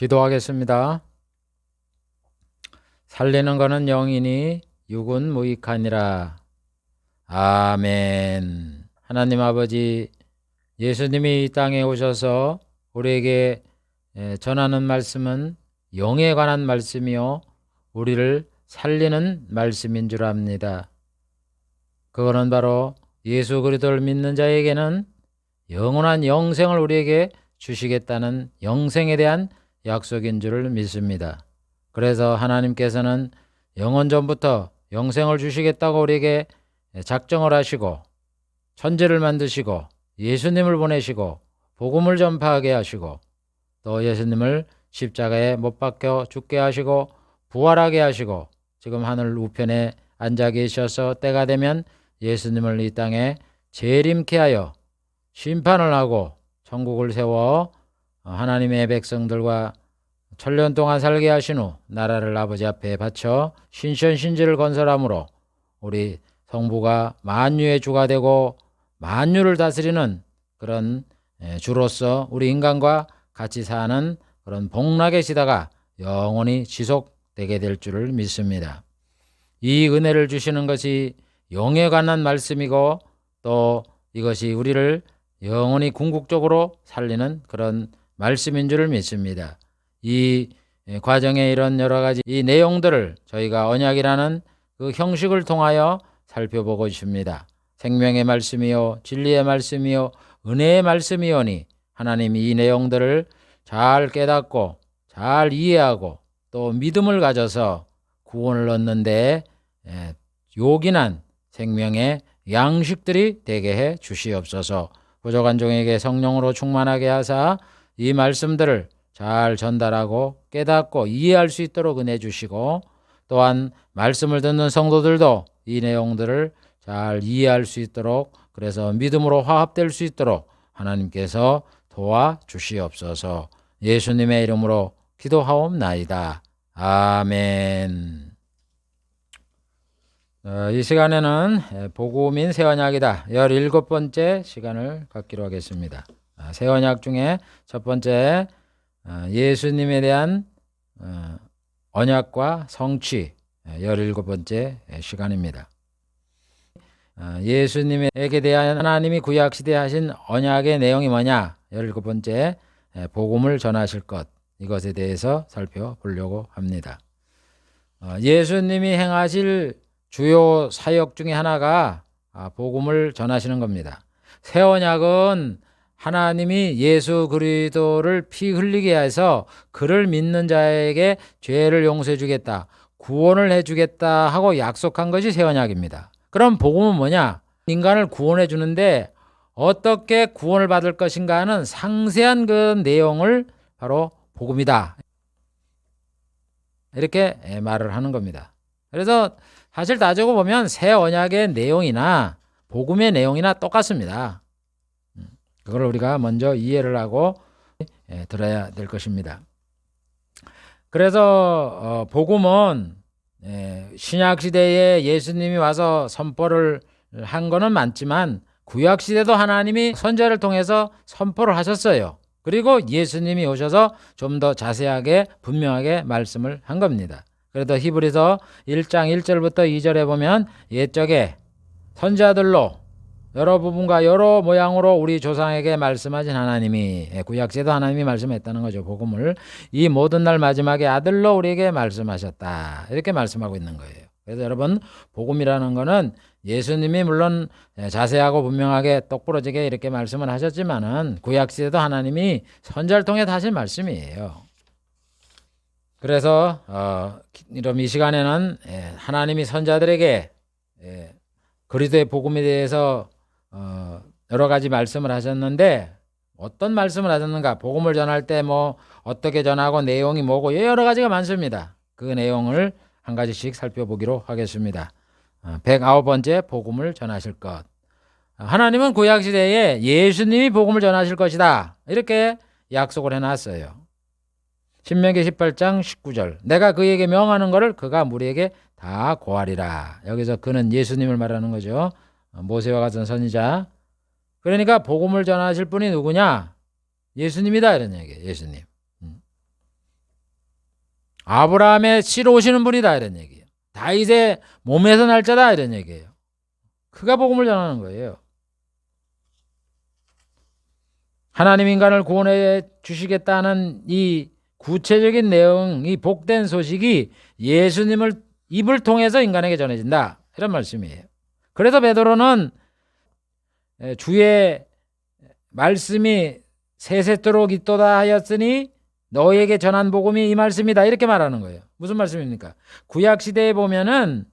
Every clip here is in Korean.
기도하겠습니다. 살리는 것은 영이니 육은 무익하니라. 아멘. 하나님 아버지, 예수님이 이 땅에 오셔서 우리에게 전하는 말씀은 영에 관한 말씀이요 우리를 살리는 말씀인 줄 압니다. 그거는 바로 예수 그리스도를 믿는 자에게는 영원한 영생을 우리에게 주시겠다는 영생에 대한 약속인 줄 믿습니다. 그래서 하나님께서는 영원 전부터 영생을 주시겠다고 우리에게 작정을 하시고 천지를 만드시고 예수님을 보내시고 복음을 전파하게 하시고 또 예수님을 십자가에 못 박혀 죽게 하시고 부활하게 하시고 지금 하늘 우편에 앉아 계셔서 때가 되면 예수님을 이 땅에 재림케 하여 심판을 하고 천국을 세워 하나님의 백성들과 천년 동안 살게 하신 후 나라를 아버지 앞에 바쳐 신천신지를 건설함으로 우리 성부가 만유의 주가 되고 만유를 다스리는 그런 주로서 우리 인간과 같이 사는 그런 복락의 시대가 영원히 지속되게 될 줄을 믿습니다. 이 은혜를 주시는 것이 영에 관한 말씀이고 또 이것이 우리를 영원히 궁극적으로 살리는 그런 말씀인 줄을 믿습니다. 이 과정에 이런 여러 가지 이 내용들을 저희가 언약이라는 그 형식을 통하여 살펴보고 있습니다. 생명의 말씀이요 진리의 말씀이요 은혜의 말씀이오니 하나님이 이 내용들을 잘 깨닫고 잘 이해하고 또 믿음을 가져서 구원을 얻는데 요긴한 생명의 양식들이 되게 해 주시옵소서. 부족한 종에게 성령으로 충만하게 하사 이 말씀들을 잘 전달하고 깨닫고 이해할 수 있도록 은혜 주시고 또한 말씀을 듣는 성도들도 이 내용들을 잘 이해할 수 있도록 그래서 믿음으로 화합될 수 있도록 하나님께서 도와주시옵소서. 예수님의 이름으로 기도하옵나이다. 아멘. 이 시간에는 복음인 새 언약이다 17번째 시간을 갖기로 하겠습니다. 새 언약 중에 첫 번째 예수님에 대한 언약과 성취 17번째 시간입니다. 예수님에게 대한 하나님이 구약시대에 하신 언약의 내용이 뭐냐 17번째 복음을 전하실 것 이것에 대해서 살펴보려고 합니다. 예수님이 행하실 주요 사역 중에 하나가 복음을 전하시는 겁니다. 새 언약은 하나님이 예수 그리스도를 피 흘리게 해서 그를 믿는 자에게 죄를 용서해 주겠다, 구원을 해 주겠다 하고 약속한 것이 새 언약입니다. 그럼 복음은 뭐냐? 인간을 구원해 주는데 어떻게 구원을 받을 것인가 하는 상세한 그 내용을 바로 복음이다. 이렇게 말을 하는 겁니다. 그래서 사실 따지고 보면 새 언약의 내용이나 복음의 내용이나 똑같습니다. 그걸 우리가 먼저 이해를 하고 들어야 될 것입니다. 그래서 복음은 신약시대에 예수님이 와서 선포를 한 거는 많지만 구약시대도 하나님이 선지자를 통해서 선포를 하셨어요. 그리고 예수님이 오셔서 좀 더 자세하게 분명하게 말씀을 한 겁니다. 그래도 히브리서 1장 1절부터 2절에 보면 옛적에 선지자들로 여러 부분과 여러 모양으로 우리 조상에게 말씀하신 하나님이 구약시대도 하나님이 말씀했다는 거죠. 복음을 이 모든 날 마지막에 아들로 우리에게 말씀하셨다 이렇게 말씀하고 있는 거예요. 그래서 여러분 복음이라는 거는 예수님이 물론 자세하고 분명하게 똑부러지게 이렇게 말씀을 하셨지만은 구약시대도 하나님이 선지자를 통해 하신 말씀이에요. 그래서 그럼 이 시간에는 하나님이 선지자들에게 그리스도의 복음에 대해서 여러 가지 말씀을 하셨는데 어떤 말씀을 하셨는가? 복음을 전할 때 뭐 어떻게 전하고 내용이 뭐고 여러 가지가 많습니다. 그 내용을 한 가지씩 살펴보기로 하겠습니다. 109번째 복음을 전하실 것. 하나님은 구약시대에 예수님이 복음을 전하실 것이다 이렇게 약속을 해놨어요. 신명기 18장 19절 내가 그에게 명하는 것을 그가 무리에게 다 고하리라. 여기서 그는 예수님을 말하는 거죠. 모세와 같은 선지자. 그러니까 복음을 전하실 분이 누구냐? 예수님이다 이런 얘기예요. 예수님. 아브라함의 씨로 오시는 분이다 이런 얘기예요. 다윗의 몸에서 날 자다 이런 얘기예요. 그가 복음을 전하는 거예요. 하나님 인간을 구원해 주시겠다는 이 구체적인 내용, 이 복된 소식이 예수님을 입을 통해서 인간에게 전해진다 이런 말씀이에요. 그래서 베드로는 주의 말씀이 세세토록 있도다 하였으니 너에게 전한 복음이 이 말씀이다 이렇게 말하는 거예요. 무슨 말씀입니까? 구약시대에 보면은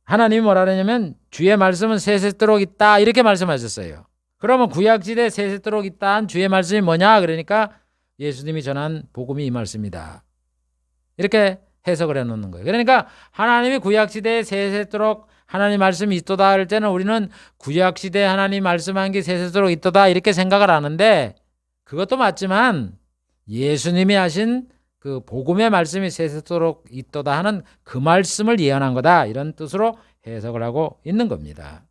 하나님이 뭐라 그러냐면 주의 말씀은 세세토록 있다 이렇게 말씀하셨어요. 그러면 구약시대 세세토록 있다한 주의 말씀이 뭐냐? 그러니까 예수님이 전한 복음이 이 말씀이다 이렇게 해석을 해놓는 거예요. 그러니까 하나님이 구약시대에 세세토록 하나님 말씀이 있도다 할 때는 우리는 구약시대에 하나님 말씀한 게 세세토록 있도다 이렇게 생각을 하는데, 그것도 맞지만 예수님이 하신 그 복음의 말씀이 세세토록 있도다 하는 그 말씀을 예언한 거다 이런 뜻으로 해석을 하고 있는 겁니다.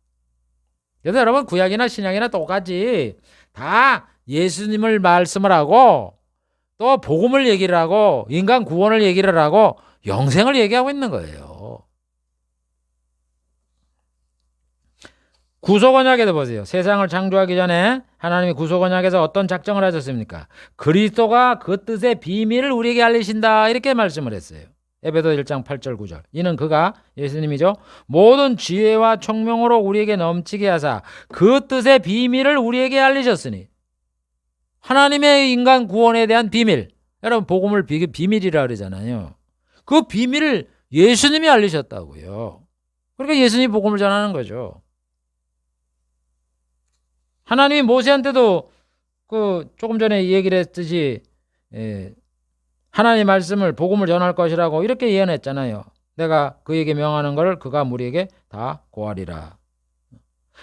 그래서 여러분 구약이나 신약이나 똑같이 다 예수님을 말씀을 하고 또 복음을 얘기를 하고 인간 구원을 얘기를 하고 영생을 얘기하고 있는 거예요. 구속 언약에도 보세요. 세상을 창조하기 전에 하나님이 구속 언약에서 어떤 작정을 하셨습니까? 그리스도가 그 뜻의 비밀을 우리에게 알리신다 이렇게 말씀을 했어요. 에베소 1장 8절 9절. 이는 그가 예수님이죠. 모든 지혜와 총명으로 우리에게 넘치게 하사 그 뜻의 비밀을 우리에게 알리셨으니, 하나님의 인간 구원에 대한 비밀. 여러분 복음을 비밀이라 그러잖아요. 그 비밀을 예수님이 알리셨다고요. 그러니까 예수님이 복음을 전하는 거죠. 하나님이 모세한테도 그 조금 전에 얘기를 했듯이 하나님의 말씀을 복음을 전할 것이라고 이렇게 예언했잖아요. 내가 그에게 명하는 걸 그가 무리에게 다 고하리라.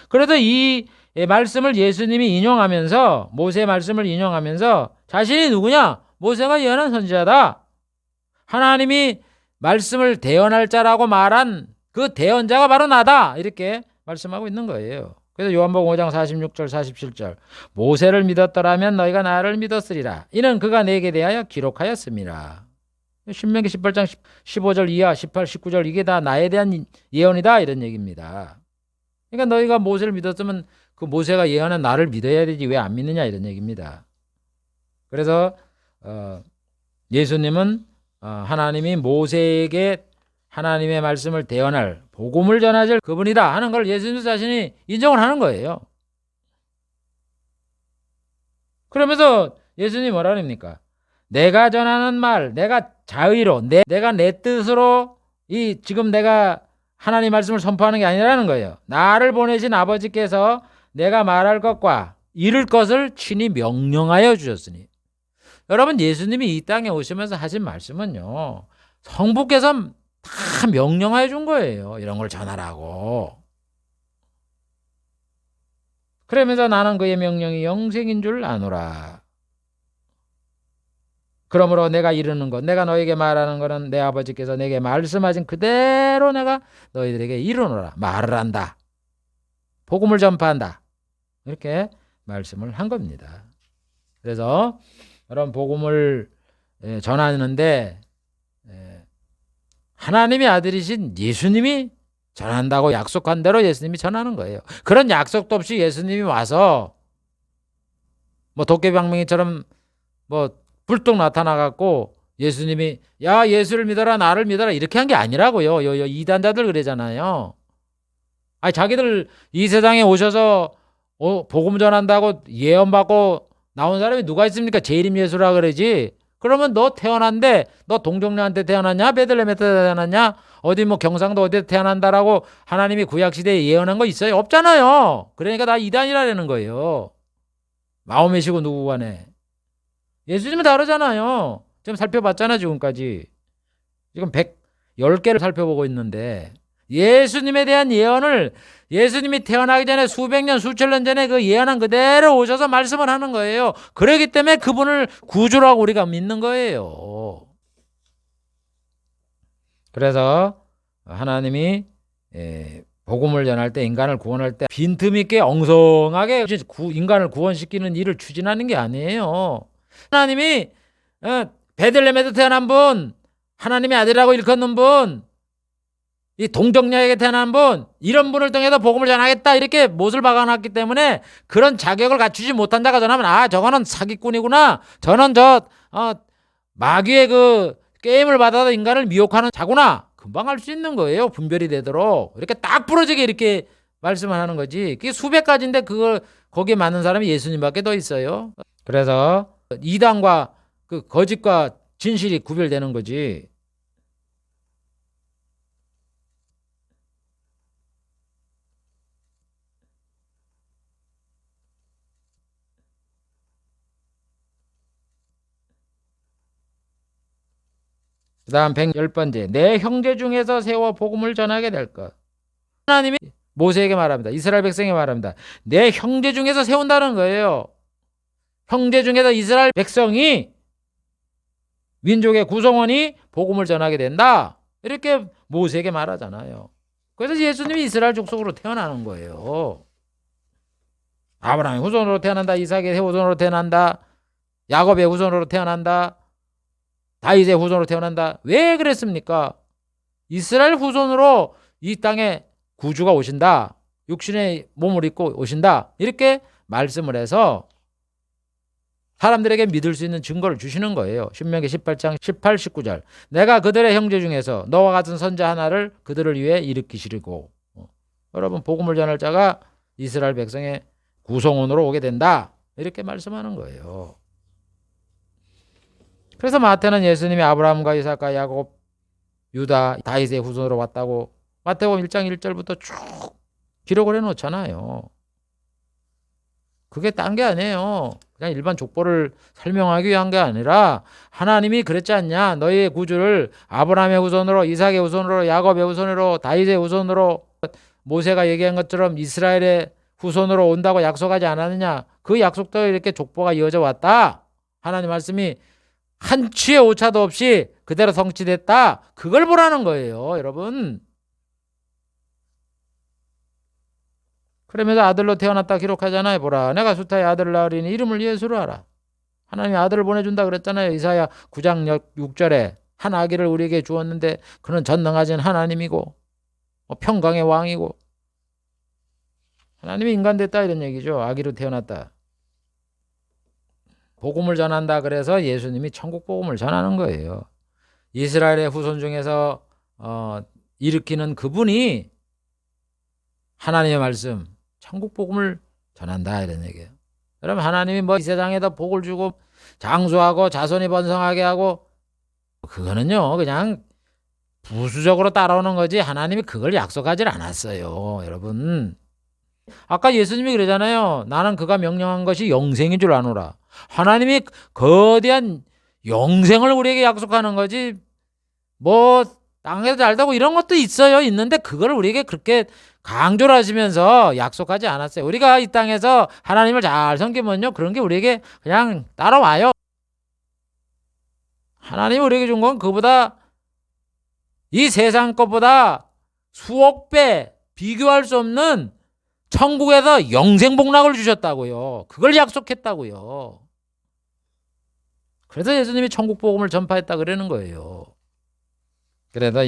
그래서 이 말씀을 예수님이 인용하면서, 모세의 말씀을 인용하면서 자신이 누구냐? 모세가 예언한 선지자다. 하나님이 말씀을 대언할 자라고 말한 그 대언자가 바로 나다 이렇게 말씀하고 있는 거예요. 그래서 요한복음 5장 46절 47절 모세를 믿었더라면 너희가 나를 믿었으리라. 이는 그가 내게 대하여 기록하였습니다. 신명기 18장 15절 이하 18, 19절 이게 다 나에 대한 예언이다 이런 얘기입니다. 그러니까 너희가 모세를 믿었으면 그 모세가 예언한 나를 믿어야 되지 왜 안 믿느냐 이런 얘기입니다. 그래서 예수님은 하나님이 모세에게 하나님의 말씀을 대언할 복음을 전하실 그분이다 하는 걸 예수님 자신이 인정을 하는 거예요. 그러면서 예수님이 뭐라 그럽니까? 내가 전하는 말, 내가 자의로, 내가 내 뜻으로 지금 내가 하나님 말씀을 선포하는 게 아니라는 거예요. 나를 보내신 아버지께서 내가 말할 것과 이룰 것을 친히 명령하여 주셨으니. 여러분 예수님이 이 땅에 오시면서 하신 말씀은요, 성부께서 다 명령해 준 거예요. 이런 걸 전하라고. 그러면서 나는 그의 명령이 영생인 줄 아노라. 그러므로 내가 이르는 것, 내가 너에게 말하는 것은 내 아버지께서 내게 말씀하신 그대로 내가 너희들에게 이르노라. 말을 한다. 복음을 전파한다. 이렇게 말씀을 한 겁니다. 그래서 여러분 복음을 전하는데 하나님의 아들이신 예수님이 전한다고 약속한 대로 예수님이 전하는 거예요. 그런 약속도 없이 예수님이 와서 뭐 도깨비방망이처럼 뭐 불뚝 나타나갖고 예수님이 야 예수를 믿어라 나를 믿어라 이렇게 한 게 아니라고요. 이단자들 그러잖아요. 아니 자기들 이 세상에 오셔서 복음 전한다고 예언받고 나온 사람이 누가 있습니까? 재림 예수라 그러지. 그러면 너 태어난데 너 동정녀한테 태어났냐? 베들레헴에 태어났냐? 어디 뭐 경상도 어디에 태어난다라고 하나님이 구약시대에 예언한 거 있어요? 없잖아요. 그러니까 다 이단이라는 거예요. 마음이시고 누구 간에. 예수님은 다르잖아요. 지금 살펴봤잖아 지금까지. 지금 110개를 살펴보고 있는데 예수님에 대한 예언을 예수님이 태어나기 전에 수백 년 수천 년 전에 그 예언한 그대로 오셔서 말씀을 하는 거예요. 그렇기 때문에 그분을 구주라고 우리가 믿는 거예요. 그래서 하나님이 복음을 전할 때 인간을 구원할 때 빈틈있게 엉성하게 인간을 구원시키는 일을 추진하는 게 아니에요. 하나님이 베들레헴에서 태어난 분, 하나님의 아들이라고 일컫는 분, 이 동정녀에게 태어난 분, 이런 분을 통해서 복음을 전하겠다 이렇게 못을 박아놨기 때문에 그런 자격을 갖추지 못한 자가 전하면 아 저거는 사기꾼이구나, 저는 마귀의 그 게임을 받아서 인간을 미혹하는 자구나, 금방 알 수 있는 거예요. 분별이 되도록 이렇게 딱 부러지게 이렇게 말씀을 하는 거지. 그게 수백 가지인데 그걸 거기에 맞는 사람이 예수님밖에 더 있어요. 그래서 이단과 그 거짓과 진실이 구별되는 거지. 그 다음 110번째, 내 형제 중에서 세워 복음을 전하게 될 것. 하나님이 모세에게 말합니다. 이스라엘 백성에게 말합니다. 내 형제 중에서 세운다는 거예요. 형제 중에서 이스라엘 백성이, 민족의 구성원이 복음을 전하게 된다, 이렇게 모세에게 말하잖아요. 그래서 예수님이 이스라엘 족속으로 태어나는 거예요. 아브라함의 후손으로 태어난다, 이삭의 후손으로 태어난다, 야곱의 후손으로 태어난다, 다윗의 후손으로 태어난다. 왜 그랬습니까? 이스라엘 후손으로 이 땅에 구주가 오신다, 육신의 몸을 입고 오신다, 이렇게 말씀을 해서 사람들에게 믿을 수 있는 증거를 주시는 거예요. 신명기 18장 18, 19절. 내가 그들의 형제 중에서 너와 같은 선자 하나를 그들을 위해 일으키시리고. 여러분, 복음을 전할 자가 이스라엘 백성의 구성원으로 오게 된다, 이렇게 말씀하는 거예요. 그래서 마태는 예수님이 아브라함과 이삭과 야곱, 유다, 다윗의 후손으로 왔다고 마태복음 1장 1절부터 쭉 기록을 해놓잖아요. 그게 딴 게 아니에요. 그냥 일반 족보를 설명하기 위한 게 아니라 하나님이 그랬지 않냐, 너희의 구주를 아브라함의 후손으로, 이삭의 후손으로, 야곱의 후손으로, 다윗의 후손으로, 모세가 얘기한 것처럼 이스라엘의 후손으로 온다고 약속하지 않았느냐. 그 약속도 이렇게 족보가 이어져 왔다. 하나님 말씀이 한치의 오차도 없이 그대로 성취됐다. 그걸 보라는 거예요, 여러분. 그러면서 아들로 태어났다 기록하잖아요. 보라, 내가 수타의 아들을 낳으리니 이름을 예수로 하라. 하나님이 아들을 보내준다 그랬잖아요. 이사야 9장 6절에 한 아기를 우리에게 주었는데 그는 전능하신 하나님이고 평강의 왕이고, 하나님이 인간 됐다 이런 얘기죠. 아기로 태어났다. 복음을 전한다 그래서 예수님이 천국 복음을 전하는 거예요. 이스라엘의 후손 중에서 일으키는 그분이 하나님의 말씀, 천국 복음을 전한다 이런 얘기예요. 여러분, 하나님이 이 세상에다 복을 주고 장수하고 자손이 번성하게 하고, 그거는요 그냥 부수적으로 따라오는 거지 하나님이 그걸 약속하지 않았어요. 여러분, 아까 예수님이 그러잖아요. 나는 그가 명령한 것이 영생인 줄 아노라. 하나님이 거대한 영생을 우리에게 약속하는 거지 땅에서 잘다고 이런 것도 있어요. 있는데 그걸 우리에게 그렇게 강조를 하시면서 약속하지 않았어요. 우리가 이 땅에서 하나님을 잘 섬기면요, 그런 게 우리에게 그냥 따라와요. 하나님이 우리에게 준 건 그보다, 이 세상 것보다 수억 배 비교할 수 없는 천국에서 영생 복락을 주셨다고요. 그걸 약속했다고요. 그래서 예수님이 천국 복음을 전파했다 그러는 거예요. 그래서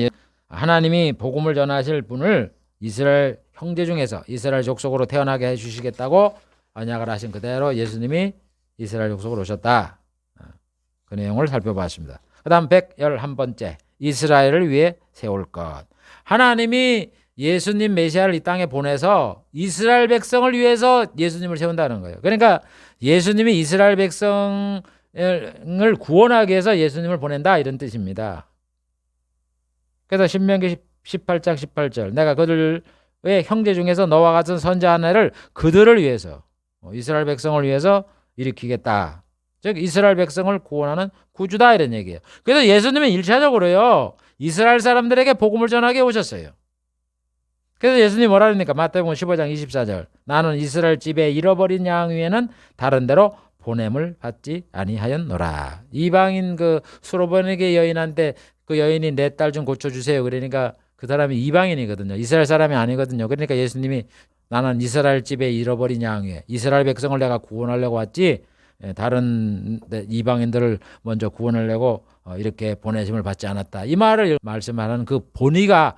하나님이 복음을 전하실 분을 이스라엘 형제 중에서 이스라엘 족속으로 태어나게 해주시겠다고 언약을 하신 그대로 예수님이 이스라엘 족속으로 오셨다. 그 내용을 살펴봤습니다. 그 다음 111번째, 이스라엘을 위해 세울 것. 하나님이 예수님 메시아를 이 땅에 보내서 이스라엘 백성을 위해서 예수님을 세운다는 거예요. 그러니까 예수님이 이스라엘 백성을 구원하기 위해서 예수님을 보낸다 이런 뜻입니다. 그래서 신명기 18장 18절, 내가 그들의 형제 중에서 너와 같은 선자 하나를 그들을 위해서, 이스라엘 백성을 위해서 일으키겠다. 즉 이스라엘 백성을 구원하는 구주다 이런 얘기예요. 그래서 예수님은 1차적으로요 이스라엘 사람들에게 복음을 전하게 오셨어요. 그래서 예수님이 뭐라 그러니까 마태복음 15장 24절, 나는 이스라엘 집에 잃어버린 양 위에는 다른 데로 보냄을 받지 아니하였노라. 이방인 그 수로보니게 여인한테 그 여인이 내 딸 좀 고쳐주세요. 그러니까 그 사람이 이방인이거든요. 이스라엘 사람이 아니거든요. 그러니까 예수님이 나는 이스라엘 집에 잃어버린 양 위에, 이스라엘 백성을 내가 구원하려고 왔지 다른 이방인들을 먼저 구원을 내고 이렇게 보내심을 받지 않았다. 이 말을 말씀하는 그 본의가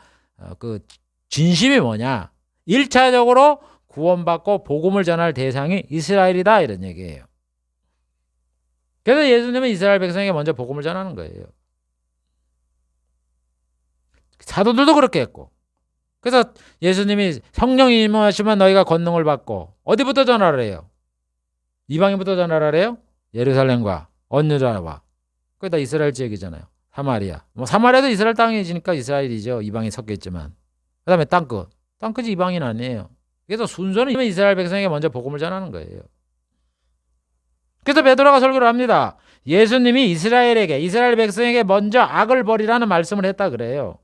그 진심이 뭐냐? 1차적으로 구원받고 복음을 전할 대상이 이스라엘이다 이런 얘기예요. 그래서 예수님은 이스라엘 백성에게 먼저 복음을 전하는 거예요. 사도들도 그렇게 했고. 그래서 예수님이 성령이 임하시면 너희가 권능을 받고 어디부터 전하래요? 이방인부터 전하래요? 예루살렘과 온 유다와. 그게 다 이스라엘 지역이잖아요. 사마리아. 뭐 사마리아도 이스라엘 땅이지니까 이스라엘이죠. 이방이 섞여 있지만. 그다음에 땅끝이 이방인 아니에요. 그래서 순서는 이스라엘 백성에게 먼저 복음을 전하는 거예요. 그래서 베드로가 설교를 합니다. 예수님이 이스라엘 백성에게 먼저 악을 버리라는 말씀을 했다 그래요.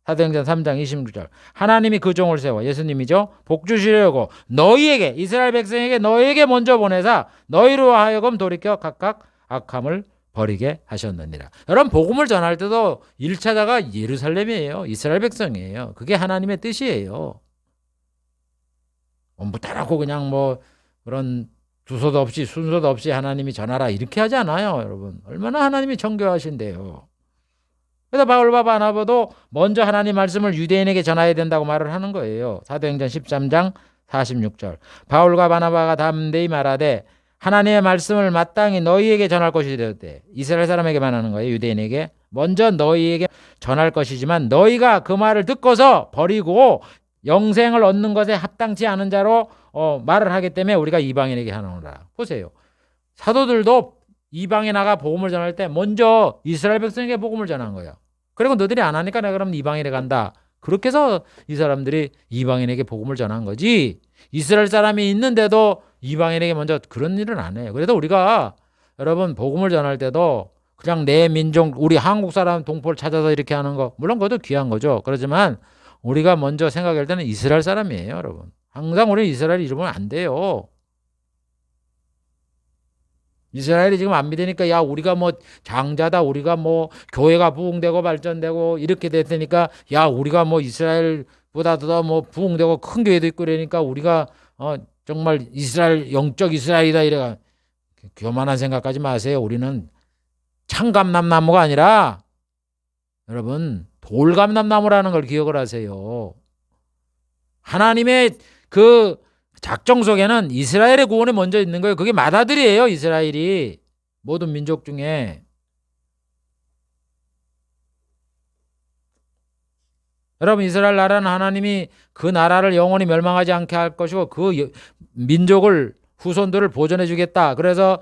사도행전 3장 26절. 하나님이 그 종을 세워 예수님이죠. 복 주시려고 너희에게 이스라엘 백성에게 너희에게 먼저 보내사 너희로 하여금 돌이켜 각각 악함을 버리게 하셨느니라. 여러분 복음을 전할 때도 1차자가 예루살렘이에요. 이스라엘 백성이에요. 그게 하나님의 뜻이에요. 뭐 따라고 그냥 뭐 그런 주소도 없이 순서도 없이 하나님이 전하라 이렇게 하지 않아요. 여러분 얼마나 하나님이 정교하신데요. 그래서 바울과 바나바도 먼저 하나님 말씀을 유대인에게 전해야 된다고 말을 하는 거예요. 사도행전 13장 46절. 바울과 바나바가 담대히 말하되 하나님의 말씀을 마땅히 너희에게 전할 것이 되었대. 이스라엘 사람에게만 하는 거예요. 유대인에게. 먼저 너희에게 전할 것이지만 너희가 그 말을 듣고서 버리고 영생을 얻는 것에 합당치 않은 자로 말을 하기 때문에 우리가 이방인에게 하노라. 보세요. 사도들도 이방에 나가 복음을 전할 때 먼저 이스라엘 백성에게 복음을 전한 거예요. 그리고 너희들이 안 하니까 내가 그럼 이방인에 간다. 그렇게 해서 이 사람들이 이방인에게 복음을 전한 거지. 이스라엘 사람이 있는데도 이방인에게 먼저 그런 일은 안 해요. 그래도 우리가 여러분 복음을 전할 때도 그냥 내 민족 우리 한국 사람 동포를 찾아서 이렇게 하는 거 물론 그것도 귀한 거죠. 그렇지만 우리가 먼저 생각할 때는 이스라엘 사람이에요. 여러분 항상 우리 이스라엘 이러면 안 돼요. 이스라엘이 지금 안 믿으니까 야 우리가 뭐 장자다 우리가 뭐 교회가 부흥되고 발전되고 이렇게 됐으니까 야 우리가 뭐 이스라엘보다 더 뭐 부흥되고 큰 교회도 있고 그러니까 우리가 정말 이스라엘 영적 이스라엘이다 이래가 교만한 생각하지 마세요. 우리는 참감람나무가 아니라 여러분 돌감람나무라는 걸 기억을 하세요. 하나님의 그 작정 속에는 이스라엘의 구원이 먼저 있는 거예요. 그게 맏아들이에요. 이스라엘이 모든 민족 중에. 여러분 이스라엘 나라는 하나님이 그 나라를 영원히 멸망하지 않게 할 것이고 그 민족을 후손들을 보존해 주겠다. 그래서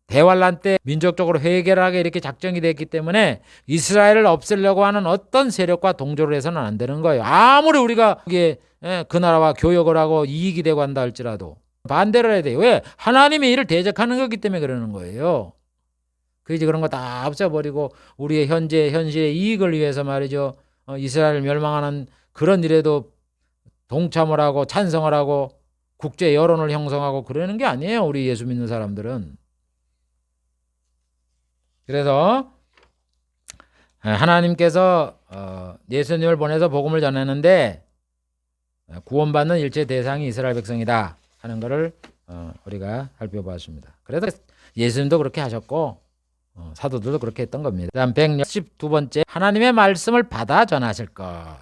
대환란 때 민족적으로 회개하게 이렇게 작정이 됐기 때문에 이스라엘을 없애려고 하는 어떤 세력과 동조를 해서는 안 되는 거예요. 아무리 우리가 그 나라와 교역을 하고 이익이 되고 한다 할지라도 반대를 해야 돼요. 왜? 하나님의 일을 대적하는 거기 때문에 그러는 거예요. 그래서 그런 거 다 없애버리고 우리의 현실의 이익을 위해서 말이죠. 이스라엘 멸망하는 그런 일에도 동참을 하고 찬성을 하고 국제 여론을 형성하고 그러는 게 아니에요. 우리 예수 믿는 사람들은. 그래서 하나님께서 예수님을 보내서 복음을 전했는데 구원받는 일체 대상이 이스라엘 백성이다 하는 것을 우리가 살펴보았습니다. 그래서 예수님도 그렇게 하셨고 사도들도 그렇게 했던 겁니다. 다음 112번째 하나님의 말씀을 받아 전하실 것.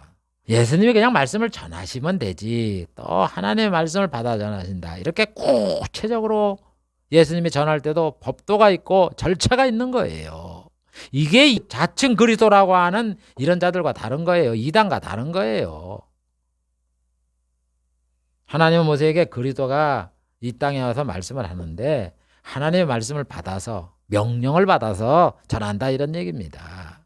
예수님이 그냥 말씀을 전하시면 되지 또 하나님의 말씀을 받아 전하신다. 이렇게 구체적으로 예수님이 전할 때도 법도가 있고 절차가 있는 거예요. 이게 자칭 그리스도라고 하는 이런 자들과 다른 거예요. 이단과 다른 거예요. 하나님은 모세에게 그리스도가 이 땅에 와서 말씀을 하는데 하나님의 말씀을 받아서 명령을 받아서 전한다 이런 얘기입니다.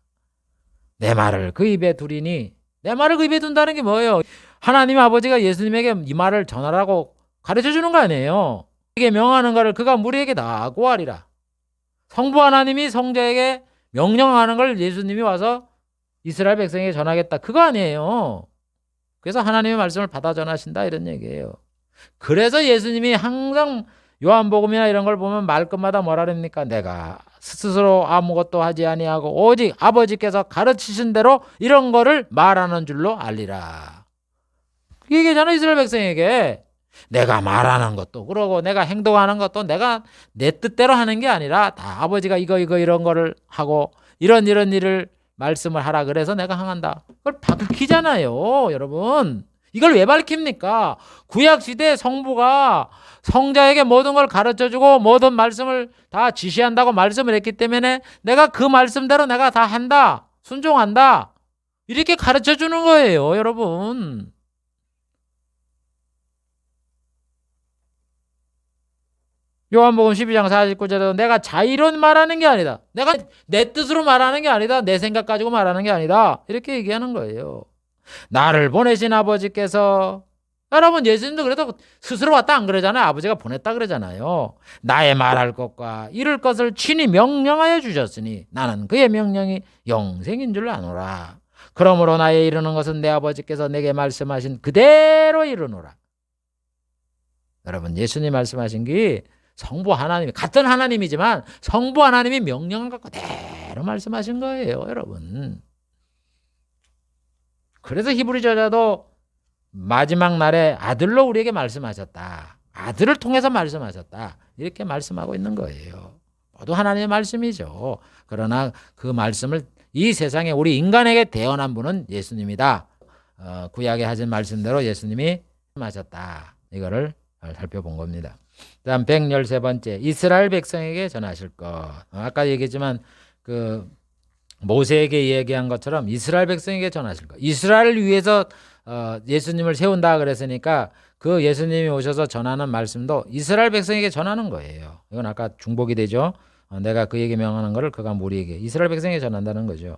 내 말을 그 입에 두리니 내 말을 그 입에 둔다는 게 뭐예요? 하나님 아버지가 예수님에게 이 말을 전하라고 가르쳐 주는 거 아니에요. 이게 명하는 것을 그가 무리에게 다 고하리라. 성부 하나님이 성자에게 명령하는 걸 예수님이 와서 이스라엘 백성에게 전하겠다. 그거 아니에요. 그래서 하나님의 말씀을 받아 전하신다 이런 얘기예요. 그래서 예수님이 항상 요한복음이나 이런 걸 보면 말끝마다 뭐라 그럽니까? 내가 스스로 아무것도 하지 아니하고 오직 아버지께서 가르치신 대로 이런 거를 말하는 줄로 알리라. 그 얘기잖아 이스라엘 백성에게. 내가 말하는 것도 그러고 내가 행동하는 것도 내가 내 뜻대로 하는 게 아니라 다 아버지가 이거 이런 거를 하고 이런 일을 말씀을 하라 그래서 내가 행한다. 그걸 밝히잖아요, 여러분. 이걸 왜 밝힙니까? 구약시대 성부가 성자에게 모든 걸 가르쳐주고 모든 말씀을 다 지시한다고 말씀을 했기 때문에 내가 그 말씀대로 내가 다 한다, 순종한다, 이렇게 가르쳐주는 거예요, 여러분. 요한복음 12장 49절에도 내가 자의로 말하는 게 아니다, 내가 내 뜻으로 말하는 게 아니다, 내 생각 가지고 말하는 게 아니다, 이렇게 얘기하는 거예요. 나를 보내신 아버지께서, 여러분 예수님도 그래도 스스로 왔다 안 그러잖아요. 아버지가 보냈다 그러잖아요. 나의 말할 것과 이룰 것을 친히 명령하여 주셨으니 나는 그의 명령이 영생인 줄 아노라. 그러므로 나의 이루는 것은 내 아버지께서 내게 말씀하신 그대로 이루노라. 여러분 예수님 말씀하신 게 성부 하나님이, 같은 하나님이지만 성부 하나님이 명령한 것 그대로 말씀하신 거예요, 여러분. 그래서 히브리 저자도 마지막 날에 아들로 우리에게 말씀하셨다, 아들을 통해서 말씀하셨다, 이렇게 말씀하고 있는 거예요. 모두 하나님의 말씀이죠. 그러나 그 말씀을 이 세상에 우리 인간에게 대언한 분은 예수님이다. 구약에 하신 말씀대로 예수님이 하셨다. 이거를 살펴본 겁니다. 다음 113번째, 이스라엘 백성에게 전하실 것. 아까 얘기했지만 그 모세에게 얘기한 것처럼 이스라엘 백성에게 전하실 것. 이스라엘을 위해서 예수님을 세운다 그랬으니까 그 예수님이 오셔서 전하는 말씀도 이스라엘 백성에게 전하는 거예요. 이건 아까 중복이 되죠. 내가 그에게 명하는 것을 그가 우리에게, 이스라엘 백성에게 전한다는 거죠.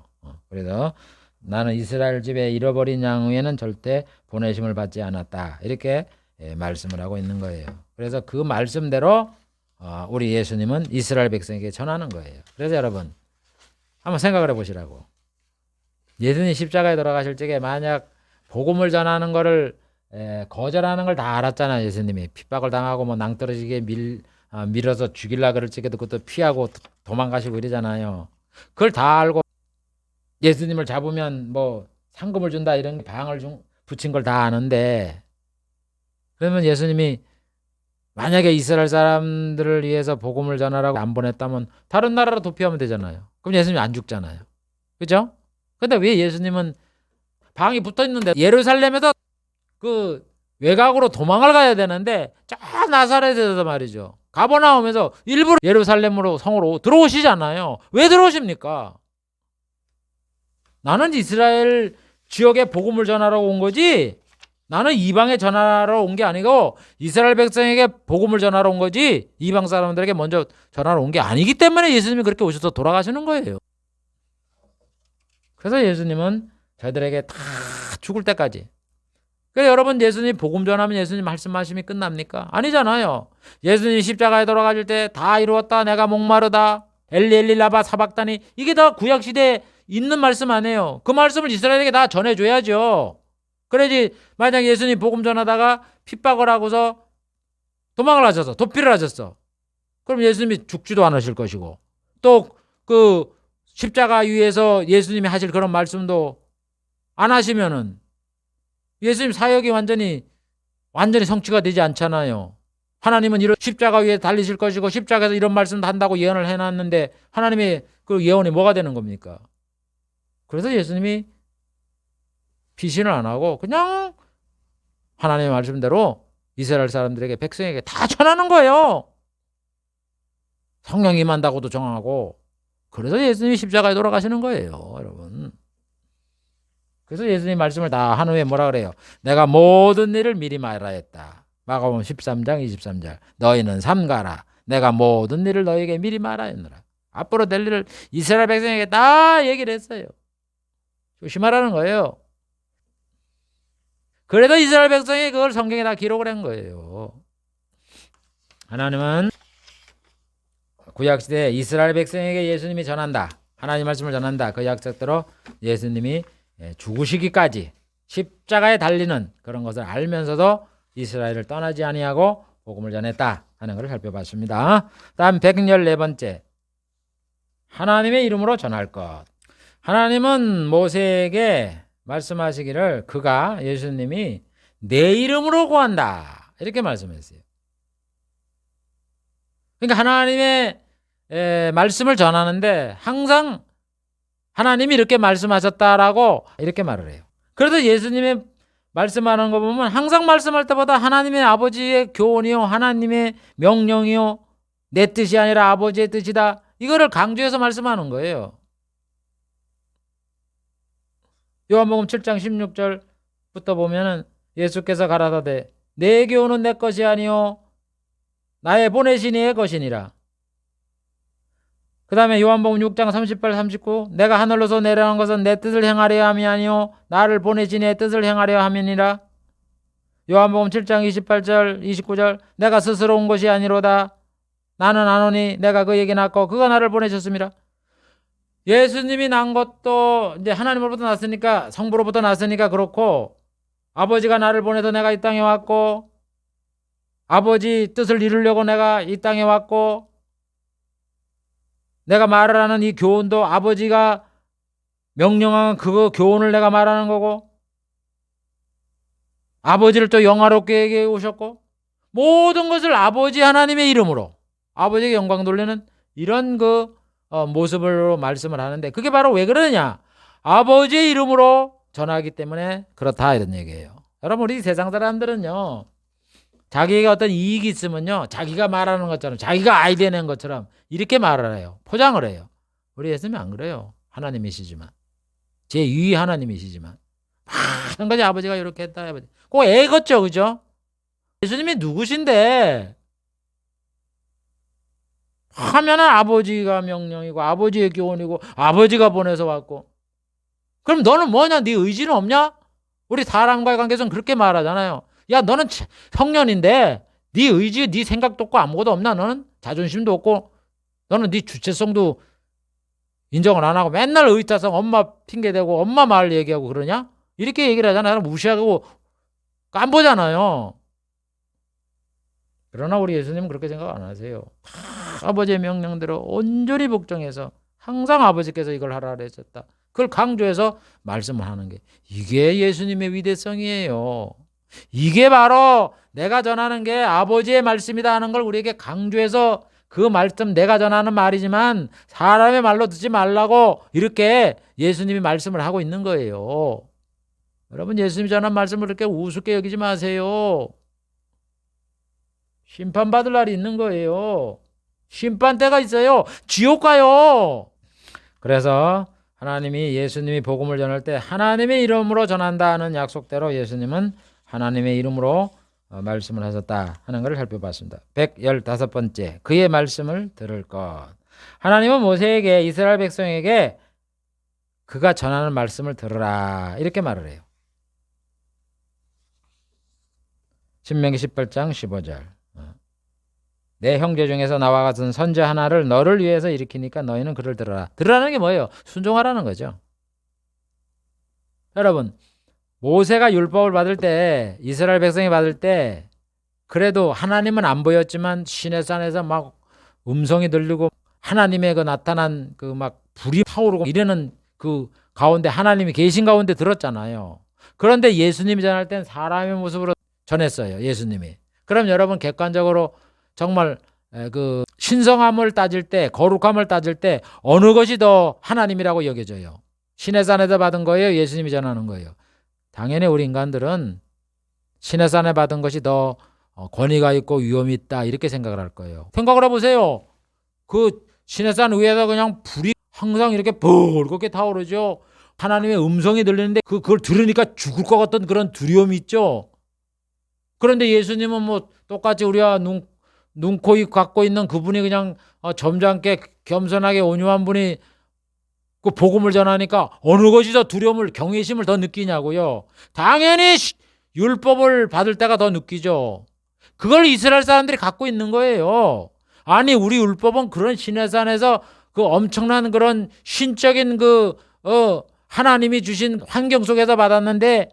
그래서 나는 이스라엘 집에 잃어버린 양 후에는 절대 보내심을 받지 않았다, 이렇게 말씀을 하고 있는 거예요. 그래서 그 말씀대로 우리 예수님은 이스라엘 백성에게 전하는 거예요. 그래서 여러분 한번 생각을 해보시라고. 예수님 십자가에 돌아가실 적에 만약 복음을 전하는 거를 거절하는 걸 다 알았잖아요. 예수님이 핍박을 당하고 뭐 낭떠러지게 밀어서 죽일라 그럴 적에도 그것도 피하고 도망가시고 이러잖아요. 그걸 다 알고 예수님을 잡으면 뭐 상금을 준다 이런 방을 붙인 걸 다 아는데, 그러면 예수님이 만약에 이스라엘 사람들을 위해서 복음을 전하라고 안 보냈다면 다른 나라로 도피하면 되잖아요. 그럼 예수님이 안 죽잖아요. 그죠? 근데 왜 예수님은 방이 붙어 있는데 예루살렘에서 그 외곽으로 도망을 가야 되는데 저 나사렛에서 말이죠, 가버나움에서 일부러 예루살렘으로 성으로 들어오시잖아요. 왜 들어오십니까? 나는 이스라엘 지역에 복음을 전하러 온 거지, 나는 이방에 전하러 온 게 아니고 이스라엘 백성에게 복음을 전하러 온 거지 이방 사람들에게 먼저 전하러 온 게 아니기 때문에 예수님이 그렇게 오셔서 돌아가시는 거예요. 그래서 예수님은 저희들에게 다 죽을 때까지. 그래서 여러분 예수님 복음 전하면 예수님 말씀하심이 끝납니까? 아니잖아요. 예수님 십자가에 돌아가실 때 다 이루었다, 내가 목마르다, 엘리 엘리 라바 사박다니, 이게 다 구약시대에 있는 말씀 아니에요. 그 말씀을 이스라엘에게 다 전해줘야죠. 그래야지. 만약 예수님 복음 전하다가 핍박을 하고서 도망을 하셔서 도피를 하셨어, 그럼 예수님이 죽지도 않으실 것이고, 또 그 십자가 위에서 예수님이 하실 그런 말씀도 안 하시면은 예수님 사역이 완전히 성취가 되지 않잖아요. 하나님은 이런 십자가 위에 달리실 것이고 십자가에서 이런 말씀도 한다고 예언을 해놨는데 하나님의 그 예언이 뭐가 되는 겁니까? 그래서 예수님이 피신을 안 하고 그냥 하나님의 말씀대로 이스라엘 사람들에게, 백성에게 다 전하는 거예요. 성령 임한다고도 정하고. 그래서 예수님이 십자가에 돌아가시는 거예요, 여러분. 그래서 예수님 말씀을 다 한 후에 뭐라 그래요? 내가 모든 일을 미리 말하였다. 마가복음 13장 23절. 너희는 삼가라. 내가 모든 일을 너희에게 미리 말하였노라. 앞으로 될 일을 이스라엘 백성에게 다 얘기를 했어요. 조심하라는 거예요. 그래도 이스라엘 백성이 그걸 성경에 다 기록을 한 거예요. 하나님은 구약시대 이스라엘 백성에게 예수님이 전한다, 하나님 말씀을 전한다, 그 약속대로 예수님이 죽으시기까지 십자가에 달리는 그런 것을 알면서도 이스라엘을 떠나지 아니하고 복음을 전했다 하는 것을 살펴봤습니다. 다음 114번째, 하나님의 이름으로 전할 것. 하나님은 모세에게 말씀하시기를 그가, 예수님이 내 이름으로 구한다, 이렇게 말씀했어요. 그러니까 하나님의 말씀을 전하는데 항상 하나님이 이렇게 말씀하셨다라고 이렇게 말을 해요. 그래서 예수님의 말씀하는 거 보면 항상 말씀할 때보다 하나님의 아버지의 교훈이요, 하나님의 명령이요, 내 뜻이 아니라 아버지의 뜻이다, 이거를 강조해서 말씀하는 거예요. 요한복음 7장 16절부터 보면은 예수께서 가라사대 내 교훈은 내 것이 아니요 나의 보내신 이의 것이니라. 그 다음에 요한복음 6장 38, 39 내가 하늘로서 내려간 것은 내 뜻을 행하려 함이 아니요 나를 보내신 이의 뜻을 행하려 함이니라. 요한복음 7장 28절 29절 내가 스스로 온 것이 아니로다 나는 안 오니 내가 그에게 낳고 그가 나를 보내셨습니다. 예수님이 난 것도 이제 하나님으로부터 났으니까, 성부로부터 났으니까 그렇고, 아버지가 나를 보내서 내가 이 땅에 왔고, 아버지 뜻을 이루려고 내가 이 땅에 왔고, 내가 말을 하는 이 교훈도 아버지가 명령한 그 교훈을 내가 말하는 거고, 아버지를 또 영화롭게 얘기해 오셨고, 모든 것을 아버지 하나님의 이름으로 아버지에게 영광 돌리는 이런 모습으로 말씀을 하는데, 그게 바로 왜 그러느냐, 아버지의 이름으로 전하기 때문에 그렇다, 이런 얘기예요. 여러분, 우리 세상 사람들은요, 자기에게 어떤 이익이 있으면요, 자기가 말하는 것처럼, 자기가 아이디어 낸 것처럼 이렇게 말을 해요. 포장을 해요. 우리 예수님이 안 그래요. 하나님이시지만, 제2위 하나님이시지만 많은 거지. 아버지가 이렇게 했다, 아버지. 꼭 애걷죠, 그죠? 예수님이 누구신데 하면은 아버지가 명령이고 아버지의 교훈이고 아버지가 보내서 왔고, 그럼 너는 뭐냐? 네 의지는 없냐? 우리 사람과의 관계에서는 그렇게 말하잖아요. 야, 너는 청년인데 네 의지, 네 생각도 없고 아무것도 없나? 너는 자존심도 없고, 너는 네 주체성도 인정을 안 하고 맨날 의타성, 엄마 핑계대고 엄마 말 얘기하고 그러냐? 이렇게 얘기를 하잖아요. 무시하고 깜보잖아요. 그러나 우리 예수님은 그렇게 생각 안 하세요. 아버지의 명령대로 온전히 복종해서 항상 아버지께서 이걸 하라 그랬었다, 그걸 강조해서 말씀을 하는 게, 이게 예수님의 위대성이에요. 이게 바로 내가 전하는 게 아버지의 말씀이다 하는 걸 우리에게 강조해서, 그 말씀 내가 전하는 말이지만 사람의 말로 듣지 말라고 이렇게 예수님이 말씀을 하고 있는 거예요. 여러분, 예수님이 전한 말씀을 그렇게 우습게 여기지 마세요. 심판받을 날이 있는 거예요. 심판대가 있어요. 지옥 가요. 그래서 하나님이, 예수님이 복음을 전할 때 하나님의 이름으로 전한다는 약속대로 예수님은 하나님의 이름으로 말씀을 하셨다 하는 것을 살펴봤습니다. 115번째, 그의 말씀을 들을 것. 하나님은 모세에게, 이스라엘 백성에게 그가 전하는 말씀을 들으라 이렇게 말을 해요. 신명기 18장 15절 내 형제 중에서 나와 같은 선지 하나를 너를 위해서 일으키니까 너희는 그를 들으라. 들으라는 게 뭐예요? 순종하라는 거죠. 여러분, 모세가 율법을 받을 때, 이스라엘 백성이 받을 때, 그래도 하나님은 안 보였지만 시내산에서 막 음성이 들리고 하나님의 그 나타난 그 막 불이 타오르고 이러는 그 가운데 하나님이 계신 가운데 들었잖아요. 그런데 예수님이 전할 땐 사람의 모습으로 전했어요, 예수님이. 그럼 여러분, 객관적으로 정말 그 신성함을 따질 때, 거룩함을 따질 때 어느 것이 더 하나님이라고 여겨져요? 시내산에서 받은 거예요, 예수님이 전하는 거예요? 당연히 우리 인간들은 시내산에 받은 것이 더 권위가 있고 위험이 있다 이렇게 생각을 할 거예요. 생각을 해보세요. 그 시내산 위에서 그냥 불이 항상 이렇게 붉게 타오르죠. 하나님의 음성이 들리는데 그걸 들으니까 죽을 것 같던 그런 두려움이 있죠. 그런데 예수님은 뭐 똑같이 우리가 눈, 코, 입 갖고 있는 그분이 그냥 점잖게 겸손하게 온유한 분이 그 복음을 전하니까 어느 것이 더 두려움을, 경외심을 더 느끼냐고요. 당연히 율법을 받을 때가 더 느끼죠. 그걸 이스라엘 사람들이 갖고 있는 거예요. 아니, 우리 율법은 그런 시내산에서 그 엄청난 그런 신적인 하나님이 주신 환경 속에서 받았는데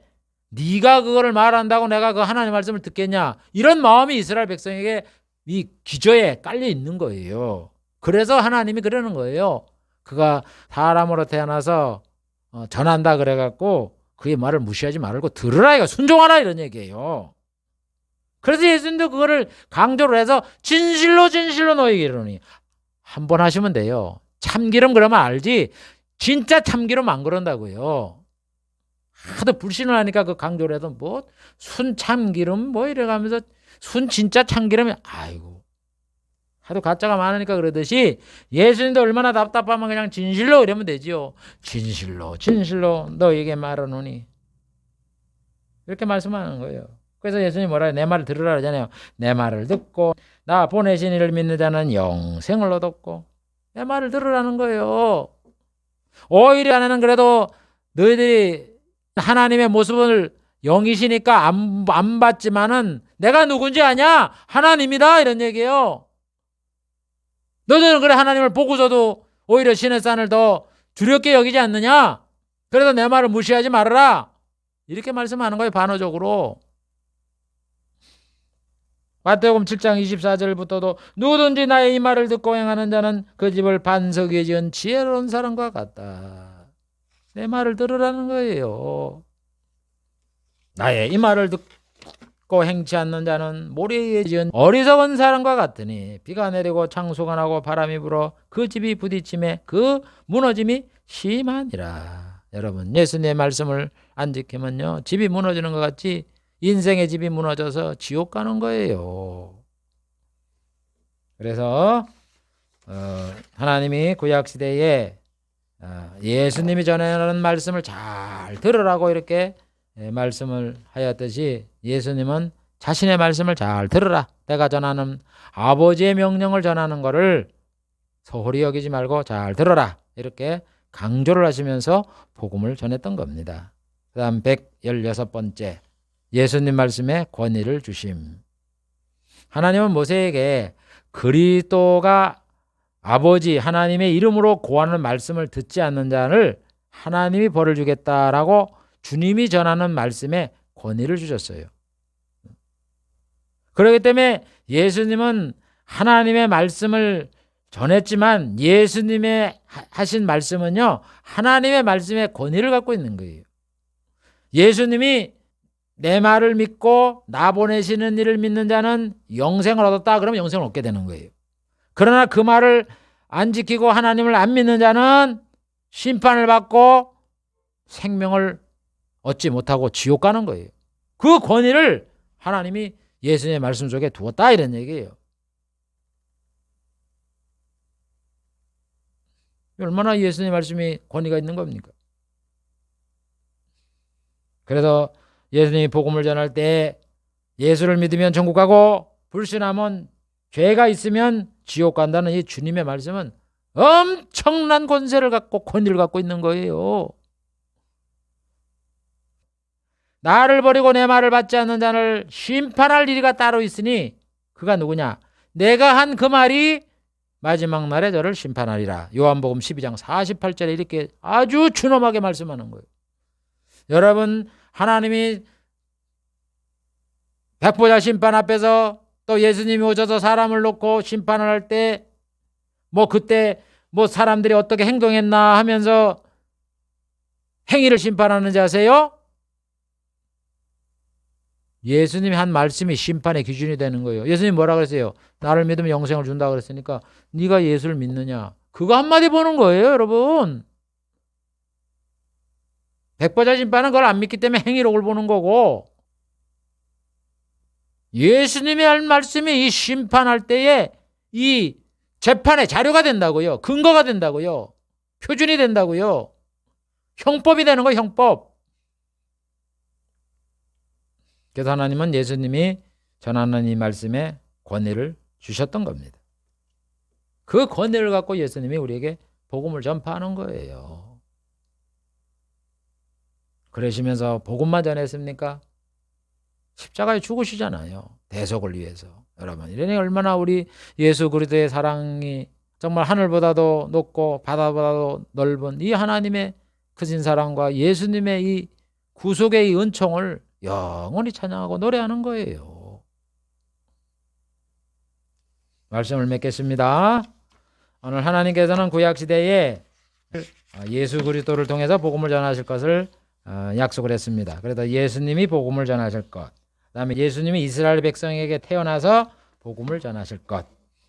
네가 그거를 말한다고 내가 그 하나님 말씀을 듣겠냐, 이런 마음이 이스라엘 백성에게 이 기저에 깔려 있는 거예요. 그래서 하나님이 그러는 거예요. 그가 사람으로 태어나서 전한다 그래갖고 그의 말을 무시하지 말고 들으라, 이거 순종하라, 이런 얘기예요. 그래서 예수님도 그거를 강조를 해서 진실로 진실로 너희에게 이르노니, 한 번 하시면 돼요. 참기름 그러면 알지 진짜 참기름 안 그런다고요. 하도 불신을 하니까 그 강조를 해도 뭐 순 참기름 뭐 이래가면서 순 진짜 참기름이, 아이고 하도 가짜가 많으니까 그러듯이 예수님도 얼마나 답답하면 그냥 진실로 이러면 되지요. 진실로 진실로 너에게 말하노니, 이렇게 말씀하는 거예요. 그래서 예수님이 뭐라 해요? 내 말을 들으라 그러잖아요. 내 말을 듣고 나 보내신 이를 믿는 자는 영생을 얻었고, 내 말을 들으라는 거예요. 오히려 나는 그래도 너희들이 하나님의 모습을 영이시니까 안 봤지만은 내가 누군지 아냐? 하나님이다, 이런 얘기예요. 너희들은 그래 하나님을 보고서도 오히려 신의 산을 더 두렵게 여기지 않느냐? 그래서 내 말을 무시하지 말아라, 이렇게 말씀하는 거예요. 반어적으로. 마태복음 7장 24절부터도 누구든지 나의 이 말을 듣고 행하는 자는 그 집을 반석 위에 지은 지혜로운 사람과 같다. 내 말을 들으라는 거예요. 나의 이 말을 듣고 행치 않는 자는 모래 위에 지은 어리석은 사람과 같으니 비가 내리고 창수가 나고 바람이 불어 그 집이 부딪힘에 그 무너짐이 심하니라. 여러분, 예수님의 말씀을 안 지키면요, 집이 무너지는 것 같이 인생의 집이 무너져서 지옥 가는 거예요. 그래서 하나님이 구약시대에 예수님이 전하는 말씀을 잘 들으라고 이렇게 말씀을 하였듯이, 예수님은 자신의 말씀을 잘 들으라, 내가 전하는 아버지의 명령을 전하는 것을 소홀히 여기지 말고 잘 들어라, 이렇게 강조를 하시면서 복음을 전했던 겁니다. 그 다음 116번째, 예수님 말씀에 권위를 주심. 하나님은 모세에게 그리스도가 아버지 하나님의 이름으로 고하는 말씀을 듣지 않는 자를 하나님이 벌을 주겠다라고 주님이 전하는 말씀에 권위를 주셨어요. 그렇기 때문에 예수님은 하나님의 말씀을 전했지만 예수님의 하신 말씀은요, 하나님의 말씀에 권위를 갖고 있는 거예요. 예수님이 내 말을 믿고 나 보내시는 이를 믿는 자는 영생을 얻었다, 그러면 영생을 얻게 되는 거예요. 그러나 그 말을 안 지키고 하나님을 안 믿는 자는 심판을 받고 생명을 얻지 못하고 지옥 가는 거예요. 그 권위를 하나님이 예수님의 말씀 속에 두었다, 이런 얘기예요. 얼마나 예수님의 말씀이 권위가 있는 겁니까? 그래서 예수님이 복음을 전할 때 예수를 믿으면 천국 가고 불신하면 죄가 있으면 지옥 간다는 이 주님의 말씀은 엄청난 권세를 갖고 권위를 갖고 있는 거예요. 나를 버리고 내 말을 받지 않는 자를 심판할 일이가 따로 있으니 그가 누구냐? 내가 한 그 말이 마지막 날에 저를 심판하리라. 요한복음 12장 48절에 이렇게 아주 준엄하게 말씀하는 거예요. 여러분, 하나님이 백보자 심판 앞에서 또 예수님이 오셔서 사람을 놓고 심판을 할 때 그때 사람들이 어떻게 행동했나 하면서 행위를 심판하는지 아세요? 예수님이 한 말씀이 심판의 기준이 되는 거예요. 예수님이 뭐라 그랬어요? 나를 믿으면 영생을 준다 그랬으니까 네가 예수를 믿느냐? 그거 한마디 보는 거예요, 여러분. 백보자 심판은 그걸 안 믿기 때문에 행위록을 보는 거고, 예수님의 할 말씀이 이 심판할 때에 이 재판의 자료가 된다고요. 근거가 된다고요. 표준이 된다고요. 형법이 되는 거예요, 형법. 그래서 하나님은 예수님이 전하는 이 말씀에 권위를 주셨던 겁니다. 그 권위를 갖고 예수님이 우리에게 복음을 전파하는 거예요. 그러시면서 복음만 전했습니까? 십자가에 죽으시잖아요. 대속을 위해서. 여러분, 이러니 얼마나 우리 예수 그리스도의 사랑이 정말 하늘보다도 높고 바다보다도 넓은 이 하나님의 크신 사랑과 예수님의 이 구속의 이 은총을 영원히 찬양하고 노래하는 거예요. 말씀을 맺겠습니다. 오늘 하나님께서는 구약시대에 예수 그리스도를 통해서 복음을 전하실 것을 약속을 했습니다. 그래서 예수님이 복음을 전하실 것, 그다음에 예수님이 이스라엘 백성에게 태어나서 복음을 전하실 것.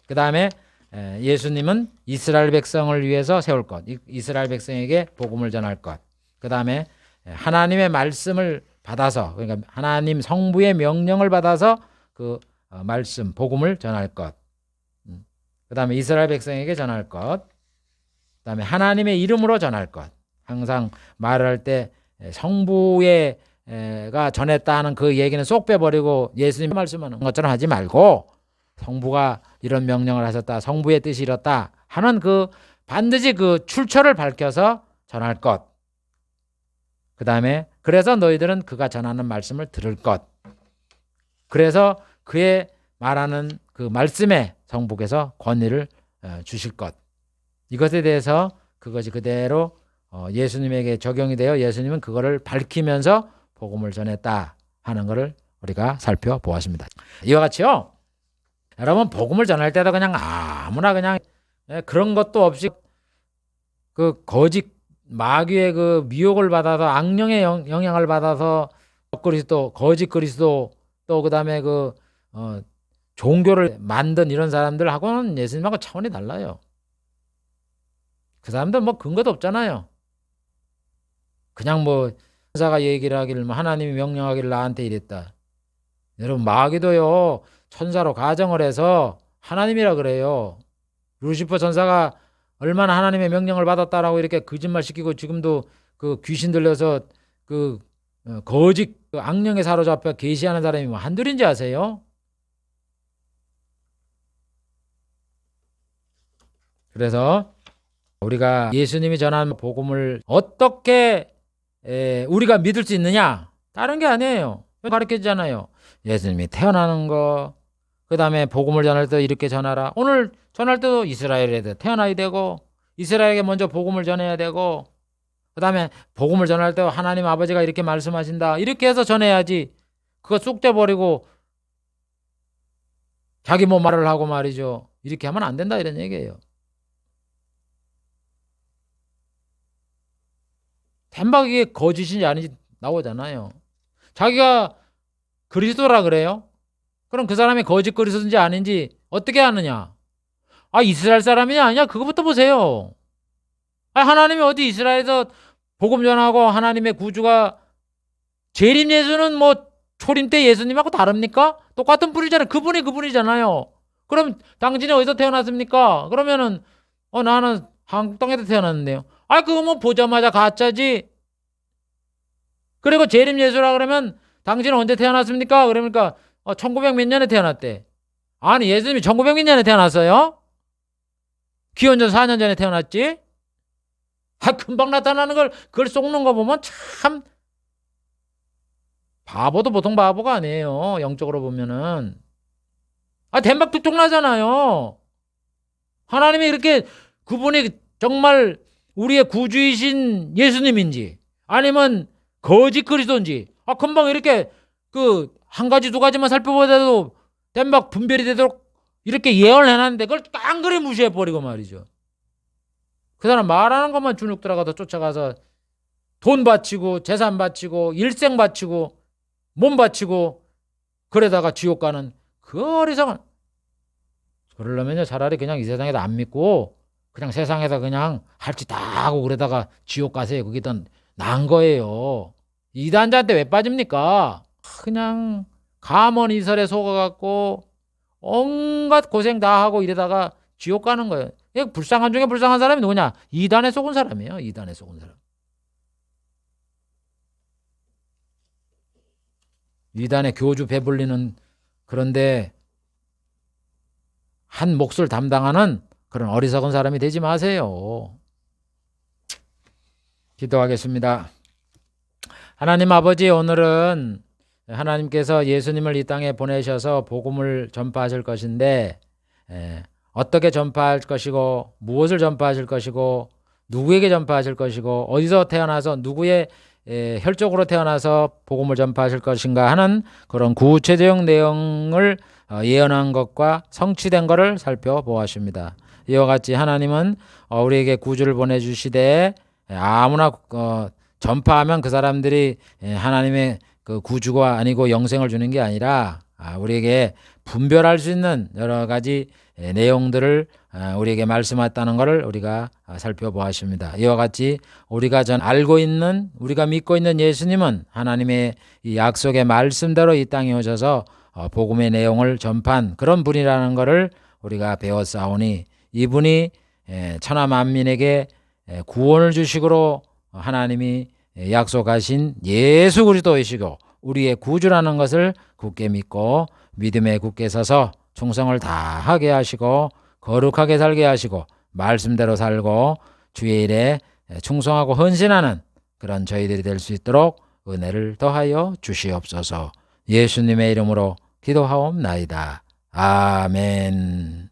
그다음에 예수님은 이스라엘 백성을 위해서 세울 것. 이스라엘 백성에게 복음을 전할 것. 그다음에 하나님의 말씀을 받아서, 그러니까 하나님 성부의 명령을 받아서 그 말씀 복음을 전할 것. 그다음에 이스라엘 백성에게 전할 것. 그다음에 하나님의 이름으로 전할 것. 항상 말을 할 때 성부가 전했다 하는 그 얘기는 쏙 빼버리고 예수님 말씀하는 것처럼 하지 말고, 성부가 이런 명령을 하셨다, 성부의 뜻이 이렇다 하는 그 반드시 그 출처를 밝혀서 전할 것. 그다음에 그래서 너희들은 그가 전하는 말씀을 들을 것. 그래서 그의 말하는 그 말씀에 성부께서 권위를 주실 것. 이것에 대해서 그것이 그대로 예수님에게 적용이 되어 예수님은 그거를 밝히면서 복음을 전했다 하는 것을 우리가 살펴보았습니다. 이와 같이요, 여러분 복음을 전할 때도 그냥 아무나 그냥 그런 것도 없이 그 거짓 마귀의 그 미혹을 받아서, 악령의 영향을 받아서 그리스도, 거짓 그리스도, 또 그다음에 그 종교를 만든 이런 사람들하고는 예수님하고 차원이 달라요. 그 사람들 뭐 근거도 없잖아요. 그냥 뭐 천사가 얘기를 하기를, 하나님이 명령하기를 나한테 이랬다. 여러분 마귀도요 천사로 가정을 해서 하나님이라 그래요. 루시퍼 천사가 얼마나 하나님의 명령을 받았다라고 이렇게 거짓말 시키고 지금도 그 귀신 들려서 그 거짓 그 악령에 사로잡혀 계시하는 사람이 뭐 한둘인지 아세요? 그래서 우리가 예수님이 전한 복음을 어떻게 우리가 믿을 수 있느냐? 다른 게 아니에요. 가르쳐주잖아요. 예수님이 태어나는 거, 그 다음에 복음을 전할 때 이렇게 전하라. 오늘 전할 때도 이스라엘에 태어나야 되고, 이스라엘에게 먼저 복음을 전해야 되고, 그 다음에 복음을 전할 때 하나님 아버지가 이렇게 말씀하신다, 이렇게 해서 전해야지. 그거 쑥 떼버리고 자기 뭐 말을 하고 말이죠. 이렇게 하면 안 된다 이런 얘기예요. 덴박 이게 거짓인지 아닌지 나오잖아요. 자기가 그리스도라 그래요? 그럼 그 사람이 거짓 그리스도인지 아닌지 어떻게 아느냐? 이스라엘 사람이냐 아니냐? 그거부터 보세요. 하나님이 어디 이스라엘에서 복음 전하고 하나님의 구주가, 재림 예수는 뭐 초림 때 예수님하고 다릅니까? 똑같은 분이잖아요. 그분이잖아요. 그럼 당신이 어디서 태어났습니까? 그러면은 나는 한국 땅에서 태어났는데요. 그거 뭐 보자마자 가짜지. 그리고 재림 예수라 그러면 당신은 언제 태어났습니까? 그러니까 1900 몇 년에 태어났대. 아니 예수님이 1900 몇 년에 태어났어요? 기원전 4년 전에 태어났지? 금방 나타나는 걸 그걸 속는 거 보면 참 바보도 보통 바보가 아니에요. 영적으로 보면은 덴박 툭툭 나잖아요. 하나님이 이렇게 그분이 정말 우리의 구주이신 예수님인지 아니면 거짓 그리스도인지 금방 이렇게 그 한 가지 두 가지만 살펴보더라도 덴박 분별이 되도록 이렇게 예언을 해놨는데 그걸 깡그리 무시해버리고 말이죠. 그 사람 말하는 것만 주눅 들어가서 쫓아가서 돈 바치고 재산 바치고 일생 바치고 몸 바치고 그러다가 지옥 가는 그 어리석은. 그러려면요 차라리 그냥 이 세상에도 안 믿고 그냥 세상에서 그냥 할 짓 다 하고 그러다가 지옥 가세요. 그게 더 나은 거예요. 이단자한테 왜 빠집니까? 그냥 가먼이설에 속아갖고 온갖 고생 다 하고 이러다가 지옥 가는 거예요. 불쌍한 중에 불쌍한 사람이 누구냐? 이단에 속은 사람이에요. 이단에 속은 사람. 이단의 교주 배불리는, 그런데 한 몫을 담당하는 그런 어리석은 사람이 되지 마세요. 기도하겠습니다. 하나님 아버지, 오늘은 하나님께서 예수님을 이 땅에 보내셔서 복음을 전파하실 것인데 어떻게 전파할 것이고 무엇을 전파하실 것이고 누구에게 전파하실 것이고 어디서 태어나서 누구의 혈족으로 태어나서 복음을 전파하실 것인가 하는 그런 구체적 내용을 예언한 것과 성취된 것을 살펴보았습니다. 이와 같이 하나님은 우리에게 구주를 보내주시되 아무나 전파하면 그 사람들이 하나님의 그 구주가 아니고 영생을 주는 게 아니라 우리에게 분별할 수 있는 여러 가지 내용들을 우리에게 말씀했다는 것을 우리가 살펴보았습니다. 이와 같이 우리가 알고 있는, 우리가 믿고 있는 예수님은 하나님의 이 약속의 말씀대로 이 땅에 오셔서 복음의 내용을 전파한 그런 분이라는 것을 우리가 배웠사오니, 이분이 천하 만민에게 구원을 주시기로 하나님이 약속하신 예수 그리스도이시고 우리의 구주라는 것을 굳게 믿고 믿음에 굳게 서서 충성을 다하게 하시고 거룩하게 살게 하시고 말씀대로 살고 주의 일에 충성하고 헌신하는 그런 저희들이 될 수 있도록 은혜를 더하여 주시옵소서. 예수님의 이름으로 기도하옵나이다. 아멘.